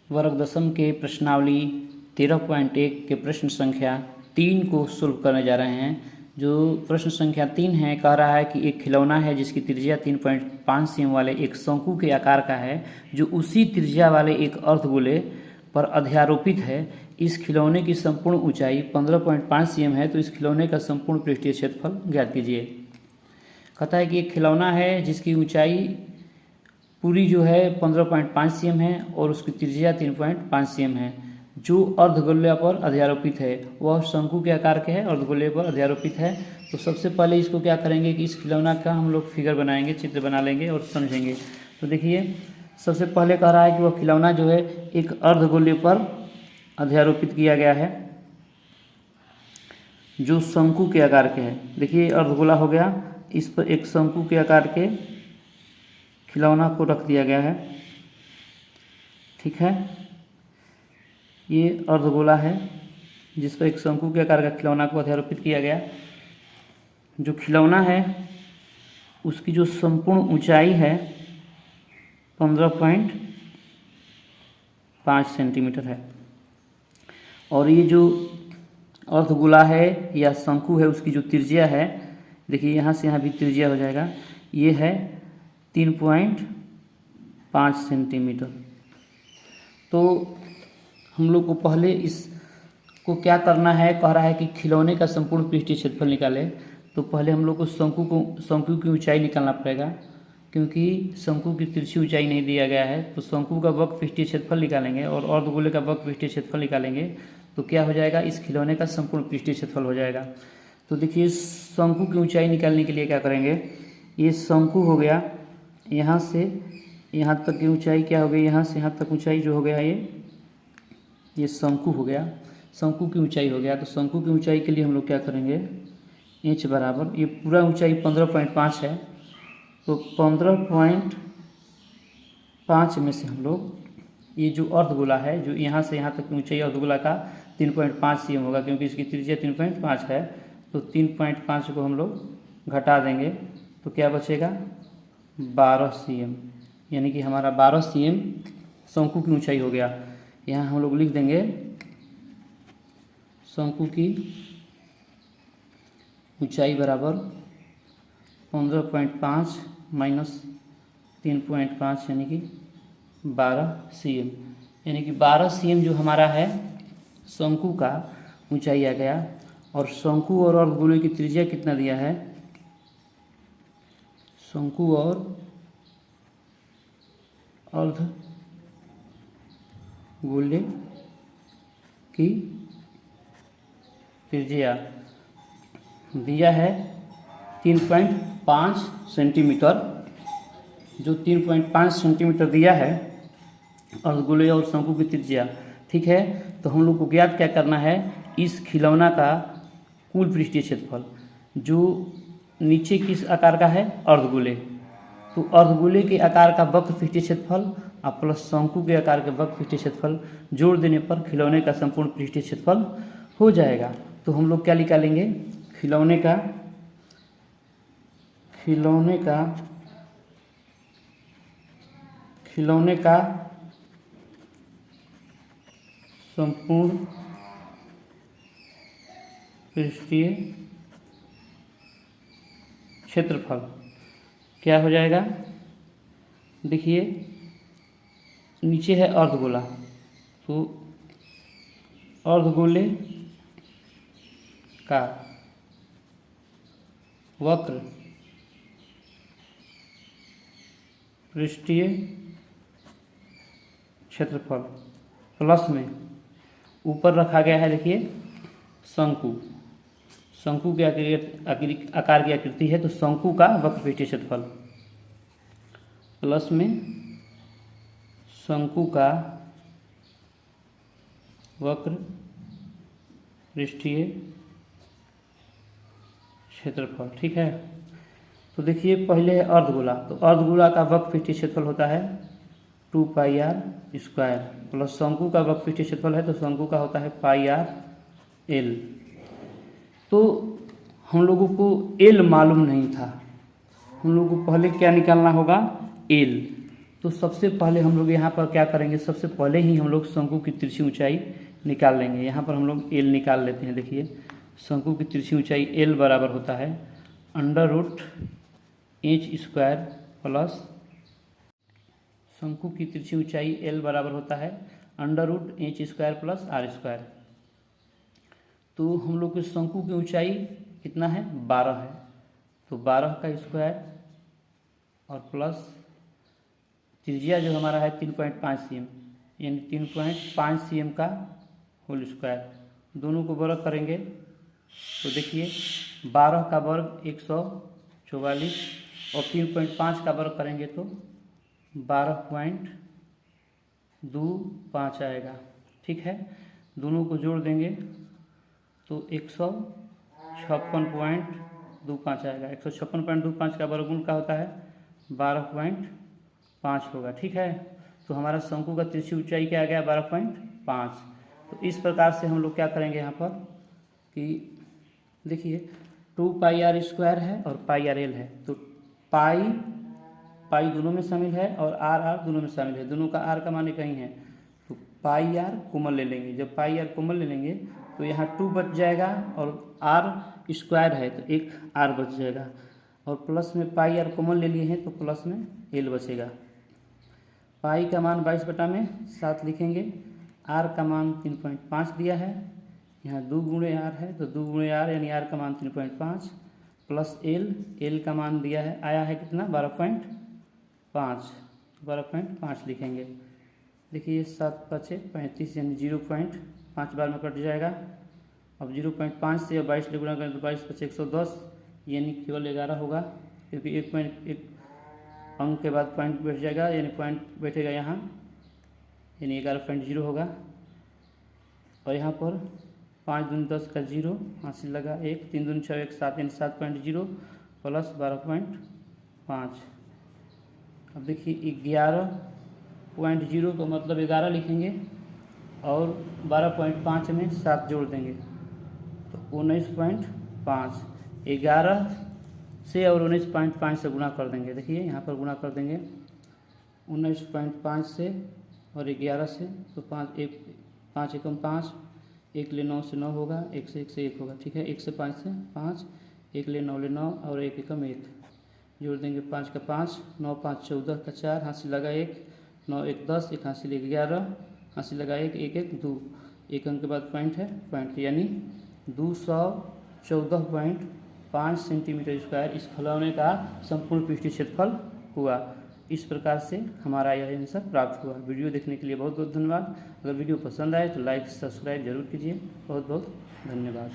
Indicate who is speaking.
Speaker 1: वर्ग दशम के प्रश्नावली 13.1 के प्रश्न संख्या 3 को सोल्व करने जा रहे हैं। जो प्रश्न संख्या 3 है, कह रहा है कि एक खिलौना है जिसकी त्रिज्या 3.5 सीएम वाले एक शंकु के आकार का है, जो उसी त्रिज्या वाले एक अर्धगोले पर अध्यारोपित है। इस खिलौने की संपूर्ण ऊंचाई 15.5 सीएम है, तो इस खिलौने का संपूर्ण पृष्ठीय क्षेत्रफल ज्ञात कीजिए। कहता है कि एक खिलौना है जिसकी ऊंचाई पूरी जो है 15.5 सीएम है और उसकी त्रिज्या 3.5 सीएम है, जो अर्धगोले पर अध्यारोपित है। वह शंकु के आकार के है, अर्धगोले पर अध्यारोपित है। तो सबसे पहले इसको क्या करेंगे कि इस खिलौना का हम लोग फिगर बनाएंगे, चित्र बना लेंगे और समझेंगे। तो देखिए, सबसे पहले कह रहा है कि वह खिलौना जो है एक अर्धगोले पर अध्यारोपित किया गया है जो शंकु के आकार के है। देखिए, अर्धगोला हो गया, इस पर एक शंकु के आकार के खिलौना को रख दिया गया है। ठीक है, ये अर्धगोला है जिस पर एक शंकु के आकार का खिलौना को अध्यारोपित किया गया। जो खिलौना है उसकी जो संपूर्ण ऊंचाई है 15.5 सेंटीमीटर है, और ये जो अर्धगोला है या शंकु है उसकी जो त्रिज्या है, देखिए यहाँ से यहाँ भी त्रिज्या हो जाएगा, ये है 3.5 सेंटीमीटर। तो हम लोग को पहले इसको क्या करना है, कह रहा है कि खिलौने का संपूर्ण पृष्ठीय क्षेत्रफल निकाले। तो पहले हम लोग को शंकु की ऊंचाई निकालना पड़ेगा, क्योंकि शंकु की तिरछी ऊंचाई नहीं दिया गया है। तो शंकु का वक्र पृष्ठीय क्षेत्रफल निकालेंगे और अर्धगोले का वक्र पृष्ठीय क्षेत्रफल निकालेंगे, तो क्या हो जाएगा, इस खिलौने का संपूर्ण पृष्ठीय क्षेत्रफल हो जाएगा। तो देखिए, शंकु की ऊंचाई निकालने के लिए क्या करेंगे, ये शंकु हो गया, यहाँ से यहाँ तक की ऊंचाई क्या हो गई, यहाँ से यहाँ तक ऊंचाई जो हो गया ये शंकु हो गया, शंकु की ऊंचाई हो गया। तो शंकु की ऊंचाई के लिए हम लोग क्या करेंगे, इंच बराबर, ये पूरा ऊंचाई 15.5 है, तो 15.5 में से हम लोग ये जो अर्धगोला है, जो यहाँ से यहाँ तक की ऊंचाई अर्धगोला का 3.5 सीएम होगा, क्योंकि इसकी त्रिज्या 3.5 है। तो 3.5 को हम लोग घटा देंगे तो क्या बचेगा, 12 सीएम, यानी कि हमारा 12 सीएम शंकु की ऊंचाई हो गया। यहाँ हम लोग लिख देंगे शंकु की ऊंचाई बराबर 15.5 माइनस 3.5 यानी कि 12 सीएम, यानी कि 12 सीएम जो हमारा है शंकु का ऊंचाई आ गया। और शंकु और अर्धगोले की त्रिज्या कितना दिया है, शंकु और अर्धगोले की त्रिज्या दिया है 3.5 सेंटीमीटर। जो 3.5 सेंटीमीटर दिया है अर्धगोले और शंकु की त्रिज्या, ठीक है। तो हम लोग को ज्ञात क्या करना है, इस खिलौना का कुल पृष्ठीय क्षेत्रफल, जो नीचे किस आकार का है, अर्धगोले, तो अर्धगोले के आकार का वक्र पृष्ठीय क्षेत्रफल और प्लस शंकु के आकार के वक्र पृष्ठीय क्षेत्रफल जोड़ देने पर खिलौने का संपूर्ण पृष्ठीय क्षेत्रफल हो जाएगा। तो हम लोग क्या निकालेंगे, खिलौने का संपूर्ण पृष्ठीय क्षेत्रफल क्या हो जाएगा, देखिए नीचे है अर्धगोला, तो अर्धगोले का वक्र पृष्ठीय क्षेत्रफल प्लस में ऊपर रखा गया है, देखिए शंकु के आकार की आकृति है, तो शंकु का वक्र पृष्ठीय क्षेत्रफल प्लस में शंकु का वक्र पृष्ठीय क्षेत्रफल, ठीक है। तो देखिए, पहले है अर्धगोला, तो अर्धगोला का वक्र पृष्ठीय क्षेत्रफल होता है 2πr² प्लस शंकु का वक्र पृष्ठीय क्षेत्रफल है, तो शंकु का होता है πrl। तो हम लोगों को एल मालूम नहीं था, हम लोगों को पहले क्या निकालना होगा, एल। तो सबसे पहले हम लोग यहाँ पर क्या करेंगे, सबसे पहले ही हम लोग शंकु की तिरछी ऊंचाई निकाल लेंगे। यहाँ पर हम लोग एल निकाल लेते हैं। देखिए शंकु की तिरछी ऊंचाई एल बराबर होता है √h² प्लस, शंकु की तिरछी ऊंचाई एल बराबर होता है √h² प्लस r²। तो हम लोग के शंकु की ऊंचाई कितना है, 12 है, तो 12 का स्क्वायर और प्लस त्रिज्या जो हमारा है 3.5 cm, यानी 3.5 cm का होल स्क्वायर। दोनों को वर्ग करेंगे तो देखिए 12 का वर्ग 144 और 3.5 का वर्ग करेंगे तो 12.25 आएगा। ठीक है, दोनों को जोड़ देंगे तो 156.25 आएगा। 156.25 का वर्गमूल का होता है 12.5 होगा। ठीक है, तो हमारा शंकु का तिरछी ऊंचाई क्या आ गया, 12.5। तो इस प्रकार से हम लोग क्या करेंगे यहाँ पर कि देखिए 2πr² है और πrl है, तो पाई दोनों में शामिल है और r दोनों में शामिल है। दोनों का r का मान कहीं है, तो πr कॉमन ले लेंगे। जब πr कॉमन ले लेंगे तो यहाँ 2 बच जाएगा और r² है तो एक r बच जाएगा, और प्लस में πr कॉमन ले लिए हैं तो प्लस में l बचेगा। पाई का मान 22/7 लिखेंगे, r का मान 3.5 दिया है, यहाँ 2 गुणे r है तो 2 गुणे r यानी r का मान 3.5 प्लस l का मान दिया है, आया है कितना 12.5 लिखेंगे। देखिए 7×5 = 35 यानी 0.5 बार में कट जाएगा। अब 0.5 से 22 गुणा करें तो 22×5 = 110, यानी केवल 11 होगा, क्योंकि एक अंक के बाद पॉइंट बैठ जाएगा, यानी पॉइंट बैठेगा यहाँ, यानी 11.0 होगा। और यहाँ पर 5 दूनी 10 का 0 हासिल लगा 1, 3 दूनी 6 1 7 यानी 7.0 प्लस 12.5। अब देखिए 11.0 का मतलब 11 लिखेंगे और 12.5 में 7 जोड़ देंगे तो 19.5। 11 से और 19.5 से गुणा कर देंगे। देखिए यहाँ पर गुणा कर देंगे 19.5 से और 11 से, तो 5 एकम 5, 1 ले 9 से 9 होगा, 1 से 1 होगा। ठीक है, 1 से 5 से 5, 1 ले 9 और 1 एकम 1 जोड़ देंगे, 5 का 5, 9 5 14 का 4 हासिल लगा 1, 9 1 10, 1 हासिल 11 हासिल लगा 1 1 1 2, 1 अंक के बाद पॉइंट है, पॉइंट यानी 214.5 सेंटीमीटर² इस खिलौने का संपूर्ण पृष्ठीय क्षेत्रफल हुआ। इस प्रकार से हमारा यह आंसर प्राप्त हुआ। वीडियो देखने के लिए बहुत बहुत धन्यवाद। अगर वीडियो पसंद आए तो लाइक सब्सक्राइब जरूर कीजिए। बहुत बहुत धन्यवाद।